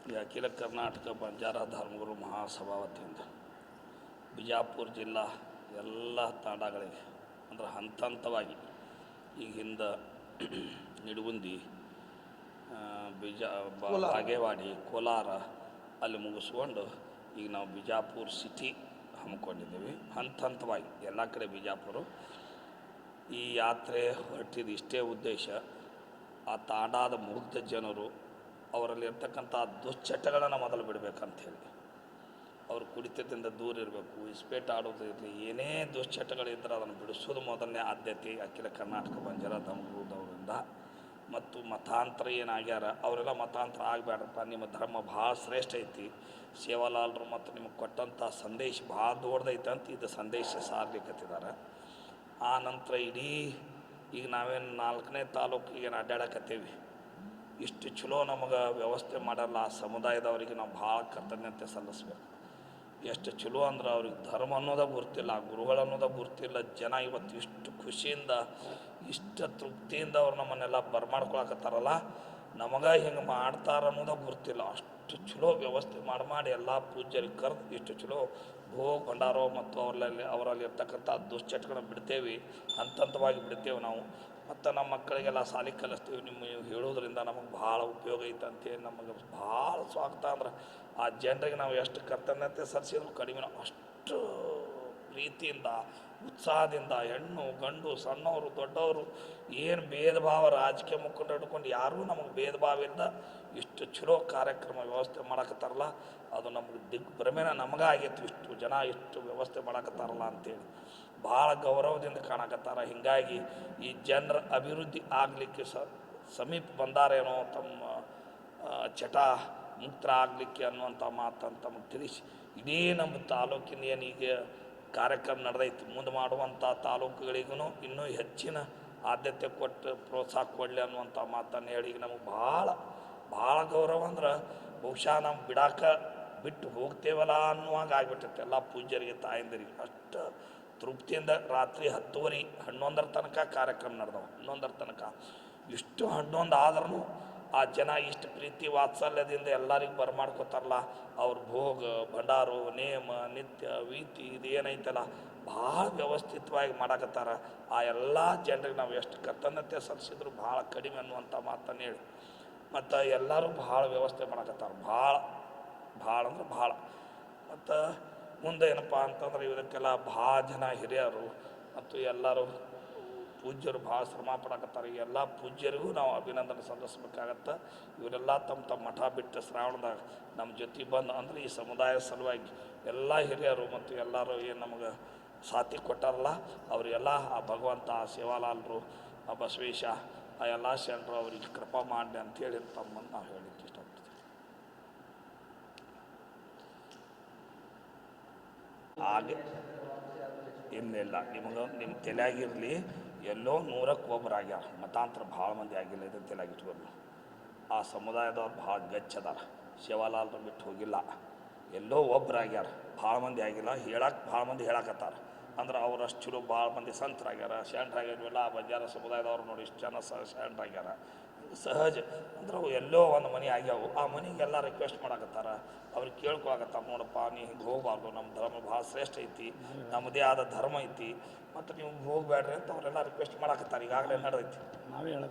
ಈ ಅಖಿಲ ಕರ್ನಾಟಕ ಬಂಜಾರ ಧರ್ಮಗುರು ಮಹಾಸಭಾ ವತಿಯಿಂದ ಬಿಜಾಪುರ ಜಿಲ್ಲಾ ಎಲ್ಲ ತಾಂಡಗಳಿಗೆ ಅಂದ್ರೆ ಹಂತ ಹಂತವಾಗಿ ಈಗ ಹಿಂದೆ ನಿಡಗುಂದಿ, ಬಾಗೇವಾಡಿ, ಕೋಲಾರ ಅಲ್ಲಿ ಮುಗಿಸ್ಕೊಂಡು ಈಗ ನಾವು ಬಿಜಾಪುರ ಸಿಟಿ ಹಮ್ಮಿಕೊಂಡಿದ್ದೀವಿ. ಹಂತ ಹಂತವಾಗಿ ಎಲ್ಲ ಕಡೆ ಬಿಜಾಪುರ ಈ ಯಾತ್ರೆ ಹೊರಟಿದ್ದು ಇಷ್ಟೇ ಉದ್ದೇಶ, ಆ ತಾಂಡಾದ ಮುಗ್ಧ ಜನರು ಅವರಲ್ಲಿರ್ತಕ್ಕಂಥ ದುಶ್ಚಟಗಳನ್ನು ಮೊದಲು ಬಿಡಬೇಕಂಥೇಳಿ, ಅವರು ಕುಡಿತದಿಂದ ದೂರ ಇರಬೇಕು, ಇಸ್ಪೇಟ್ ಆಡೋದು ಇರಲಿ, ಏನೇ ದುಶ್ಚಟಗಳಿದ್ದರೆ ಅದನ್ನು ಬಿಡಿಸೋದು ಮೊದಲನೇ ಆದ್ಯತೆ ಅಖಿಲ ಕರ್ನಾಟಕ ಬಂಜಾರ ಧರ್ಮಗುರುದವರಿಂದ. ಮತ್ತು ಮತಾಂತರ ಏನಾಗ್ಯಾರ ಅವರೆಲ್ಲ ಮತಾಂತರ ಆಗಬೇಡ್ರಪ್ಪ, ನಿಮ್ಮ ಧರ್ಮ ಭಾಳ ಶ್ರೇಷ್ಠ ಐತಿ, ಸೇವಾಲಾಲರು ಮತ್ತು ನಿಮಗೆ ಕೊಟ್ಟಂಥ ಸಂದೇಶ ಭಾಳ ದೊಡ್ಡದೈತೆ ಅಂತ ಇದು ಸಂದೇಶ ಸಾರ್ಲಿಕ್ಕತ್ತಿದ್ದಾರೆ. ಆ ನಂತರ ಇಡೀ ಈಗ ನಾವೇನು 4ನೇ ತಾಲೂಕಿಗೆ ಅಡ್ಡಾಡಕತ್ತೀವಿ, ಇಷ್ಟು ಚಲೋ ನಮಗೆ ವ್ಯವಸ್ಥೆ ಮಾಡಲ್ಲ ಆ ಸಮುದಾಯದವರಿಗೆ ನಾವು ಭಾಳ ಕೃತಜ್ಞತೆ ಸಲ್ಲಿಸ್ಬೇಕು. ಎಷ್ಟು ಚಲೋ ಅಂದ್ರೆ ಅವ್ರಿಗೆ ಧರ್ಮ ಅನ್ನೋದೇ ಗುರ್ತಿಲ್ಲ, ಗುರುಗಳು ಅನ್ನೋದೇ ಗುರ್ತಿಲ್ಲ. ಜನ ಇವತ್ತು ಇಷ್ಟು ಖುಷಿಯಿಂದ ಇಷ್ಟು ತೃಪ್ತಿಯಿಂದ ಅವ್ರು ನಮ್ಮನ್ನೆಲ್ಲ ಬರ್ಮಾಡ್ಕೊಳಕತ್ತಾರಲ್ಲ, ನಮಗೆ ಹಿಂಗೆ ಮಾಡ್ತಾರ ಅನ್ನೋದೇ ಗುರ್ತಿಲ್ಲ. ಅಷ್ಟು ಚಲೋ ವ್ಯವಸ್ಥೆ ಮಾಡಿ ಎಲ್ಲ ಪೂಜ್ಯರಿಗೆ ಕರೆದು ಇಷ್ಟು ಚಲೋ ಭೋಗ ಭಂಡಾರ ಮತ್ತು ಅವರಲ್ಲಿ ಇರ್ತಕ್ಕಂಥ ದುಶ್ಚಟಗಳನ್ನ ಬಿಡ್ತೇವೆ, ಹಂತ ಹಂತವಾಗಿ ಬಿಡ್ತೇವೆ ನಾವು. ಮತ್ತು ನಮ್ಮ ಮಕ್ಕಳಿಗೆಲ್ಲ ಶಾಲೆ ಕಲಿಸ್ತೀವಿ. ನಿಮ್ಮ ಹೇಳೋದ್ರಿಂದ ನಮಗೆ ಭಾಳ ಉಪಯೋಗ ಐತೆ ಅಂತೇಳಿ ನಮಗೆ ಭಾಳ ಸ್ವಾಗತ. ಅಂದ್ರೆ ಆ ಜನರಿಗೆ ನಾವು ಎಷ್ಟು ಕರ್ತಜ್ಞತೆ ಸಲ್ಲಿಸಿದ್ರು ಕಡಿಮೆ. ಅಷ್ಟು ಪ್ರೀತಿಯಿಂದ ಉತ್ಸಾಹದಿಂದ ಹೆಣ್ಣು ಗಂಡು ಸಣ್ಣವರು ದೊಡ್ಡವರು ಏನು ಭೇದ ಭಾವ, ರಾಜಕೀಯ ಮುಖಂಡರು ಹಿಡ್ಕೊಂಡು ಯಾರೂ ನಮಗೆ ಭೇದ ಭಾವದಿಂದ ಇಷ್ಟು ಚಲೋ ಕಾರ್ಯಕ್ರಮ ವ್ಯವಸ್ಥೆ ಮಾಡಕತ್ತಾರಲ್ಲ, ಅದು ನಮಗೆ ದಿಗ್ಭ್ರಮೆನ ನಮಗಾಗೈತಿ. ಇಷ್ಟು ಜನ ಇಷ್ಟು ವ್ಯವಸ್ಥೆ ಮಾಡಕತ್ತಾರಲ್ಲ ಅಂತೇಳಿ ಭಾಳ ಗೌರವದಿಂದ ಕಾಣಕತ್ತಾರ. ಹೀಗಾಗಿ ಈ ಜನರ ಅಭಿವೃದ್ಧಿ ಆಗಲಿಕ್ಕೆ ಸಮೀಪ ಬಂದಾರೇನೋ, ತಮ್ಮ ಚಟ ಮುಕ್ತ ಆಗಲಿಕ್ಕೆ ಅನ್ನುವಂಥ ಮಾತನ್ನು ತಮಗೆ ತಿಳಿಸಿ, ಇಡೀ ನಮ್ಮ ತಾಲೂಕಿನ ಏನೀಗ ಕಾರ್ಯಕ್ರಮ ನಡೆದೈತಿ, ಮುಂದೆ ಮಾಡುವಂಥ ತಾಲೂಕುಗಳಿಗೂ ಇನ್ನೂ ಹೆಚ್ಚಿನ ಆದ್ಯತೆ ಕೊಟ್ಟು ಪ್ರೋತ್ಸಾಹ ಕೊಡಲಿ ಅನ್ನುವಂಥ ಮಾತನ್ನು ಹೇಳಿ ಈಗ ನಮಗೆ ಭಾಳ ಗೌರವ. ಅಂದ್ರೆ ಬಹುಶಃ ನಾವು ಬಿಟ್ಟು ಹೋಗ್ತೇವಲ್ಲ ಅನ್ನುವಾಗ ಆಗಿಬಿಟ್ಟೈತೆ ಎಲ್ಲ ಪೂಜ್ಯರಿಗೆ ತಾಯಂದಿರಿಗೆ. ಅಷ್ಟು ತೃಪ್ತಿಯಿಂದ ರಾತ್ರಿ 10:30 11 ತನಕ ಕಾರ್ಯಕ್ರಮ ನಡೆದವು. 11 ತನಕ ಇಷ್ಟು 11 ಆದ್ರೂ ಆ ಜನ ಇಷ್ಟು ಪ್ರೀತಿ ವಾತ್ಸಲ್ಯದಿಂದ ಎಲ್ಲರಿಗೂ ಬರ್ಮಾಡ್ಕೋತಾರಲ್ಲ, ಅವ್ರ ಭೋಗ ಭಂಡಾರು ನೇಮ ನಿತ್ಯ ವೀತಿ ಇದು ಏನೈತಲ್ಲ ಭಾಳ ವ್ಯವಸ್ಥಿತವಾಗಿ ಮಾಡಕತ್ತಾರ. ಆ ಎಲ್ಲ ಜನರಿಗೆ ನಾವು ಎಷ್ಟು ಕರ್ತಜ್ಞತೆ ಸಲ್ಲಿಸಿದ್ರು ಭಾಳ ಕಡಿಮೆ ಅನ್ನುವಂಥ ಮಾತನ್ನು ಹೇಳಿ, ಮತ್ತು ಎಲ್ಲರೂ ಭಾಳ ವ್ಯವಸ್ಥೆ ಮಾಡಕತ್ತಾರ, ಭಾಳ ಅಂದ್ರೆ ಭಾಳ. ಮತ್ತು ಮುಂದೆ ಏನಪ್ಪ ಅಂತಂದ್ರೆ ಇವದಕ್ಕೆಲ್ಲ ಭಾಳ ಜನ ಹಿರಿಯರು ಮತ್ತು ಎಲ್ಲರೂ ಪೂಜ್ಯರು ಭಾಳ ಶ್ರಮ ಪಡಕತ್ತಾರೆ. ಎಲ್ಲ ಪೂಜ್ಯರಿಗೂ ನಾವು ಅಭಿನಂದನೆ ಸಲ್ಲಿಸ್ಬೇಕಾಗತ್ತೆ. ಇವರೆಲ್ಲ ತಮ್ಮ ಮಠ ಬಿಟ್ಟು ಶ್ರಾವಣದಾಗ ನಮ್ಮ ಜೊತೆ ಬಂದು ಅಂದ್ರೆ ಈ ಸಮುದಾಯದ ಸಲುವಾಗಿ ಎಲ್ಲ ಹಿರಿಯರು ಮತ್ತು ಎಲ್ಲರೂ ಏನು ನಮಗೆ ಸಾಥಿ ಕೊಟ್ಟಾರಲ್ಲ, ಅವರಿಗೆಲ್ಲ ಆ ಭಗವಂತ, ಆ ಸೇವಾಲಾಲರು, ಆ ಬಸವೇಶ, ಆ ಎಲ್ಲ ಶರಣರು ಅವ್ರಿಗೆ ಕೃಪಾ ಮಾಡಲಿ ಅಂಥೇಳಿ ತಮ್ಮನ್ನು ನಾವು ಹೇಳಲಿಕ್ಕೆ ಇಷ್ಟಪಡ್ತೀವಿ. ಹಾಗೆ ಇನ್ನಿಲ್ಲ, ನಿಮ್ಮ ತಲೆಯಾಗಿರಲಿ, ಎಲ್ಲೋ 100ಕ್ಕೆ ಒಬ್ಬರು ಆಗ್ಯಾರ, ಮತಾಂತರ ಭಾಳ ಮಂದಿ ಆಗಿಲ್ಲ. ಇದನ್ನು ತಲೆಯಾಗಿಟ್ಕೊಂಡು ಆ ಸಮುದಾಯದವ್ರು ಭಾಳ ಗಚ್ಚದಾರ, ಸೇವಾಲಾಲರು ಬಿಟ್ಟು ಹೋಗಿಲ್ಲ, ಎಲ್ಲೋ ಒಬ್ಬರು ಆಗ್ಯಾರ, ಭಾಳ ಮಂದಿ ಆಗಿಲ್ಲ. ಭಾಳ ಮಂದಿ ಹೇಳಕತ್ತಾರ. ಅಂದ್ರೆ ಅವರಷ್ಟು ಚಲೋ ಭಾಳ ಮಂದಿ ಸಂತರಾಗ್ಯಾರ, ಶರಣರಾಗ್ಯಾರಲ್ಲ. ಆ ಬಂಜಾರ ಸಮುದಾಯದವ್ರು ನೋಡಿ ಇಷ್ಟು ಜನ ಶರಣರಾಗ್ಯಾರ. ಸಹಜ ಅಂದ್ರೆ ಅವು ಎಲ್ಲೋ ಒಂದು ಮನೆ ಆಗ್ಯಾವು, ಆ ಮನೆಗೆಲ್ಲ ರಿಕ್ವೆಸ್ಟ್ ಮಾಡಕತ್ತಾರ, ಅವ್ರಿಗೆ ಕೇಳ್ಕೊಳಕತ್ತಾರ, ನೋಡಪ್ಪ ನೀ ಹಿಂಗೆ ಹೋಗಬಾರ್ದು, ನಮ್ಮ ಧರ್ಮ ಭಾಳ ಶ್ರೇಷ್ಠ ಐತಿ, ನಮ್ಮದೇ ಆದ ಧರ್ಮ ಐತಿ, ಮತ್ತು ನೀವು ಹೋಗಬೇಡ್ರಿ ಅಂತ ಅವರೆಲ್ಲ ರಿಕ್ವೆಸ್ಟ್ ಮಾಡಕತ್ತಾರೆ. ಈಗಾಗಲೇ ನಡೆದೈತಿ. ನಾವೇ ಹೇಳೋದು